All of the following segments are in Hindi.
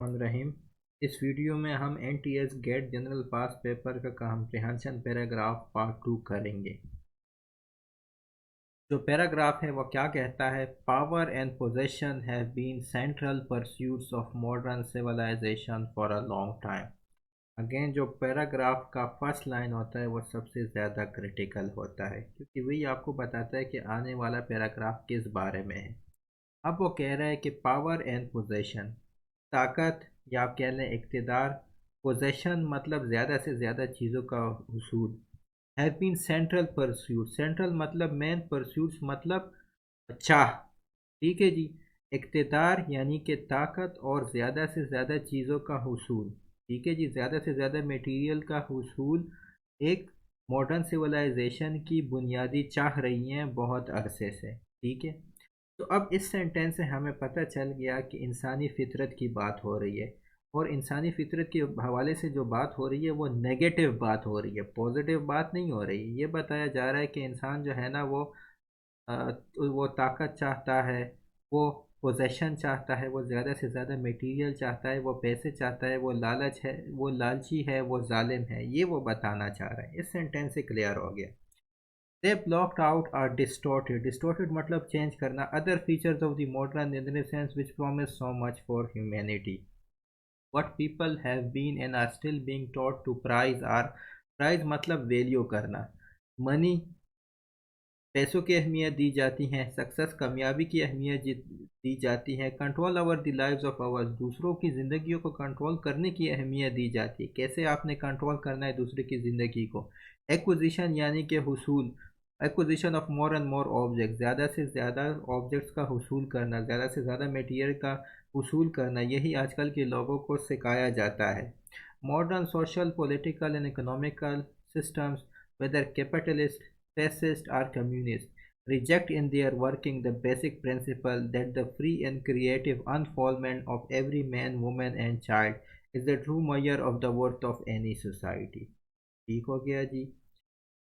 रहीम। इस वीडियो में हम NTS GAT general pass paper का कॉम्प्रिहेंशन पैराग्राफ पार्ट 2 करेंगे। जो पैराग्राफ है वो क्या कहता है? Power and possession have been central pursuits of modern civilisation for a long time. Again जो पैराग्राफ का फर्स्ट लाइन होता है वो सबसे ज़्यादा क्रिटिकल होता है, क्योंकि वही आपको बताता है कि आने वाला पैराग्राफ किस बारे में है। अब वो कह रहा है कि पावर एंड पोजेशन, ताकत या आप कह लें इक़्तिदार, पोजेशन मतलब ज़्यादा से ज़्यादा चीज़ों का हुसूल, have been central pursuit. Central मतलब मेन, परस्यूट्स मतलब चाह। ठीक है जी। इक़्तिदार यानी कि ताकत और ज़्यादा से ज़्यादा चीज़ों का हुसूल। ठीक है जी, ज़्यादा से ज़्यादा मटेरियल का हुसूल एक मॉडर्न सिविलाइजेशन की बुनियादी चाह रही हैं बहुत अरसे से। ठीक है। तो अब इस सेंटेंस से हमें पता चल गया कि इंसानी फितरत की बात हो रही है, और इंसानी फितरत के हवाले से जो बात हो रही है वो नेगेटिव बात हो रही है, पॉजिटिव बात नहीं हो रही। ये बताया जा रहा है कि इंसान जो है ना अ, वो ताकत चाहता है, वो पोजेशन चाहता है, वो ज़्यादा से ज़्यादा मटेरियल चाहता है, वो पैसे चाहता है, वो लालच है, वो लालची है, वो जालिम है। ये वो बताना चाह रहा है। इस सेंटेंस से क्लियर हो गया। They blocked out or distorted. Distorted मतलब change करना. Other features of the modern Renaissance which promise so much for humanity. What people have been and are still being taught to prize are, prize मतलब value करना. Money, पैसों की अहमियत दी जाती है। सक्सेस, कामयाबी की अहमियत दी जाती है। Control over the lives of hours, दूसरों की ज़िंदगियों को कंट्रोल करने की अहमियत दी जाती है। कैसे आपने कंट्रोल करना है दूसरे की ज़िंदगी को। एक्विजिशन यानी कि हुसूल, acquisition of more and more object, ज़्यादा से ज़्यादा ऑब्जेक्ट्स का हुसूल करना, ज़्यादा से ज़्यादा मटीरियल का हुसूल करना, यही आजकल के लोगों को सिखाया जाता है। Modern social, political and economical systems, whether capitalist, fascist or communist, reject in their working the basic principle that the free and creative unfoldment of every man, woman and child is the true measure of the worth of any society। ठीक हो गया जी।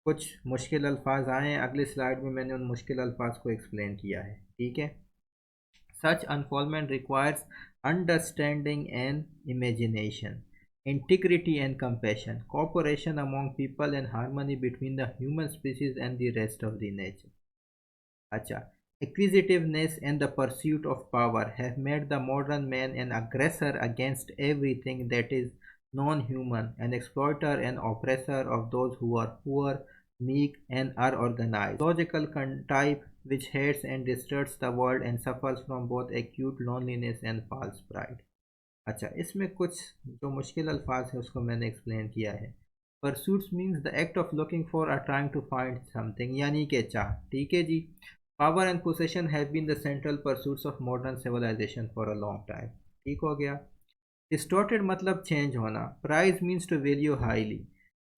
कुछ मुश्किल अल्फाज आए हैं, अगले स्लाइड में मैंने उन मुश्किल अल्फाज को एक्सप्लेन किया है। ठीक है। Such unfoldment requires understanding and imagination, integrity and compassion, cooperation among people and harmony between the human species and the rest of the nature। अच्छा, acquisitiveness and the pursuit of power have made the modern man an aggressor against everything that is non-human, an exploiter and oppressor of those who are poor, meek and unorganized, logical type which hates and distorts the world and suffers from both acute loneliness and false pride। अच्छा, इसमें कुछ जो मुश्किल अल्फाज है उसको मैंने एक्सप्लेन किया है। Pursuits means the act of looking for or trying to find something, यानी कि चाह। ठीक है जी। Power and possession have been the central pursuits of modern civilisation for a long time. ठीक हो गया। डिस्टॉर्टेड मतलब चेंज होना। Prize means to value highly.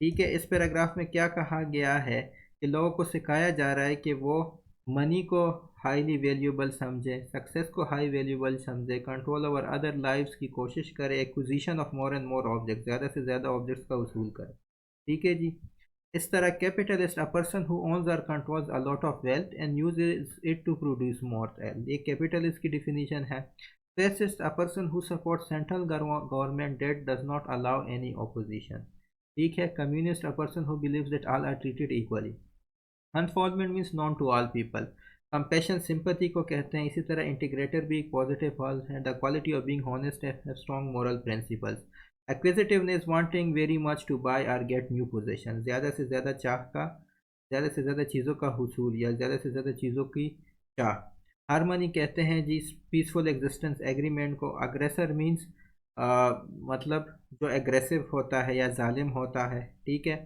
ठीक है। इस पैराग्राफ में क्या कहा गया है कि लोगों को सिखाया जा रहा है कि वो मनी को हाईली वैल्यूबल समझे, सक्सेस को हाई वैल्यूबल समझे, कंट्रोल ओवर अदर लाइव्स की कोशिश करे, acquisition of more and more object, ज़्यादा से ज़्यादा ऑब्जेक्ट्स का वसूल करे। ठीक है जी। इस तरह capitalist, a person who owns or controls a lot of wealth and uses it to produce more wealth, ये कैपिटलिस्ट की डिफिनीशन है। Fascist, a person who supports central government that does not allow any opposition। ठीक है। Communist, a person who believes that all are treated equally। Unfoldment means known to all people। Compassion, sympathy को कहते हैं। इसी तरह integrator भी एक positive word है। The quality of being honest and have strong moral principles। Acquisitiveness, wanting very much to buy or get new possession, ज़्यादा से ज़्यादा चाह का, ज़्यादा से ज़्यादा चीज़ों का हुसूल या ज़्यादा से ज़्यादा चीज़ों की चाह। हारमनी कहते हैं जी पीसफुल एग्जिस्टेंस एग्रीमेंट को। अग्रेसर मीन्स मतलब जो एग्रेसिव होता है या जालिम होता है। ठीक है।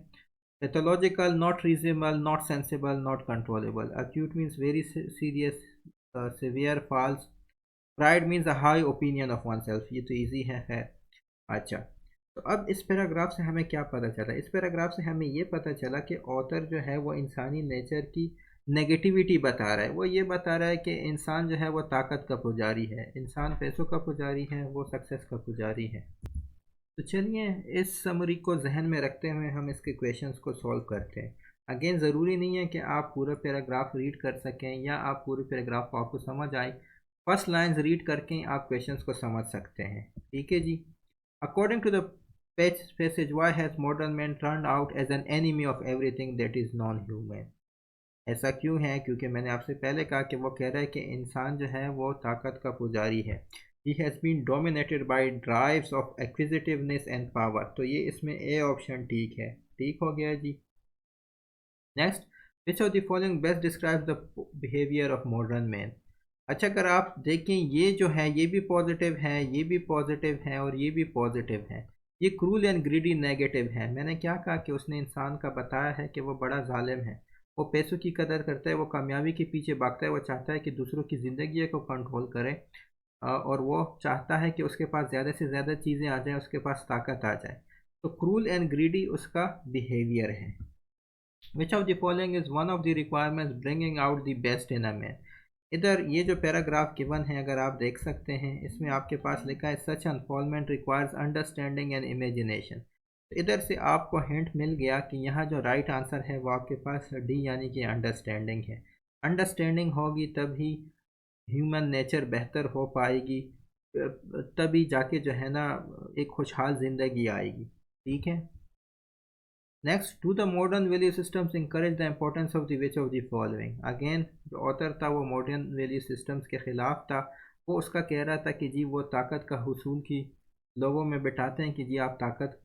Pathological, not reasonable, not sensible, not controllable. Acute means very serious, severe, false. Pride means a high opinion of one self, ये तो ईजी है। अच्छा, तो अब इस पैराग्राफ से हमें क्या पता चला? इस पैराग्राफ से हमें ये पता चला कि ऑथर जो है वो इंसानी नेचर की नेगेटिविटी बता रहा है। वो ये बता रहा है कि इंसान जो है वो ताकत का पुजारी है, इंसान पैसों का पुजारी है, वो सक्सेस का पुजारी है। तो चलिए इस समरी को जहन में रखते हुए हम इसके क्वेश्चंस को सॉल्व करते हैं। अगेन ज़रूरी नहीं है कि आप पूरा पैराग्राफ रीड कर सकें या आप पूरे पैराग्राफ को आपको समझ आए। फर्स्ट लाइन्स रीड करके आप क्वेश्चंस को समझ सकते हैं, ठीक है जी। According to the passage, why has modern man turned out as an enemy of everything that is non-human? ऐसा क्यों है? क्योंकि मैंने आपसे पहले कहा कि वो कह रहा है कि इंसान जो है वो ताकत का पुजारी है। He has been dominated by drives of acquisitiveness and power। तो ये इसमें ए ऑप्शन ठीक है, ठीक हो गया जी। Next, which of the following best describes the behaviour of modern man. अच्छा, अगर आप देखें ये जो है ये भी पॉजिटिव है, ये भी पॉजिटिव है और ये भी पॉजिटिव है। ये क्रूल एंड ग्रीडी नेगेटिव है। मैंने क्या कहा कि उसने इंसान का बताया है कि वो बड़ा जालिम है, वो पैसों की कदर करता है, वो कामयाबी के पीछे भागता है, वो चाहता है कि दूसरों की ज़िंदगी को कंट्रोल करे, और वो चाहता है कि उसके पास ज़्यादा से ज़्यादा चीज़ें आ जाएं, उसके पास ताकत आ जाए। तो क्रूल एंड ग्रीडी उसका बिहेवियर है। विच of the following is one of the requirements bringing out the best in a man. इधर ये जो पैराग्राफ गिवन है अगर आप देख सकते हैं, इसमें आपके पास लिखा है सच अनफॉलमेंट रिक्वायर्स अंडरस्टैंडिंग एंड इमेजिनेशन। तो इधर से आपको हिंट मिल गया कि यहाँ जो राइट आंसर है वो आपके पास डी यानी कि अंडरस्टैंडिंग है। अंडरस्टैंडिंग होगी तभी ह्यूमन नेचर बेहतर हो पाएगी, तभी जाके जो है ना एक खुशहाल ज़िंदगी आएगी, ठीक है। Next, to the modern value systems encourage the importance of the which of the following. Again जो ऑथर था वो मॉडर्न वैल्यू सिस्टम्स के ख़िलाफ़ था। वो उसका कह रहा था कि जी वो ताकत का हुसूल की लोगों में बिठाते हैं कि जी आप ताकत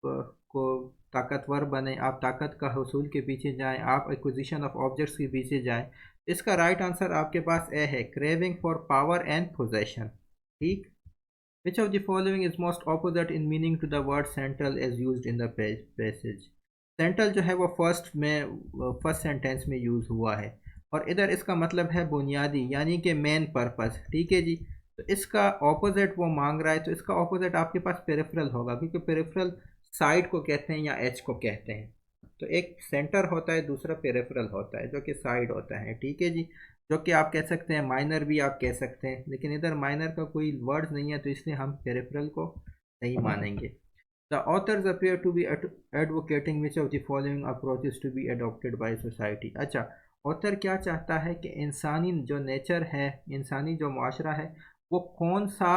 को ताकतवर बने, आप ताकत का हुसूल के पीछे जाएं, आप एक्विजिशन ऑफ ऑब्जेक्ट्स के पीछे जाएं। इसका राइट आंसर आपके पास ए है, craving for power and possession, ठीक। Which of the following is most opposite in meaning to the word central as used in the passage. Central जो है वो फर्स्ट सेंटेंस में यूज़ हुआ है, और इधर इसका मतलब है बुनियादी यानी कि मेन पर्पस, ठीक है जी। तो इसका ऑपोजिट वो मांग रहा है, तो इसका ऑपोजिट आपके पास पेरिफेरल होगा, क्योंकि पेरिफेरल साइड को कहते हैं या एज को कहते हैं। तो एक सेंटर होता है, दूसरा पेरिफेरल होता है जो कि साइड होता है, ठीक है जी। जो कि आप कह सकते हैं माइनर भी आप कह सकते हैं, लेकिन इधर माइनर का कोई वर्ड नहीं है, तो इसलिए हम पेरिफेरल को नहीं मानेंगे। The authors appear to be advocating which of the following approaches to be adopted by society। अच्छा, ऑथर क्या चाहता है कि इंसानी जो नेचर है, इंसानी जो माशरा है, वो कौन सा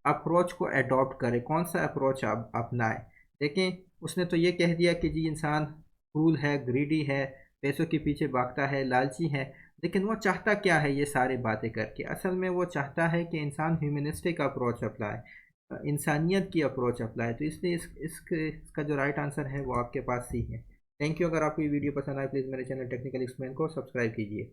अप्रोच को अडॉप्ट करे, कौन सा अप्रोच अपनाए। देखें, उसने तो ये कह दिया कि जी इंसान क्रूल है, ग्रीडी है, पैसों के पीछे भागता है, लालची है, लेकिन वो चाहता क्या है ये सारी बातें करके? असल में वो चाहता है कि इंसान ह्यूमनिस्टिक अप्रोच अपनाए, इंसानियत की अप्रोच अप्लाई। तो इसलिए इसका जो राइट आंसर है वो आपके पास सी है। Thank you. अगर आपको ये वीडियो पसंद आए प्लीज़ मेरे चैनल टेक्निकल एक्सप्लेन को सब्सक्राइब कीजिए।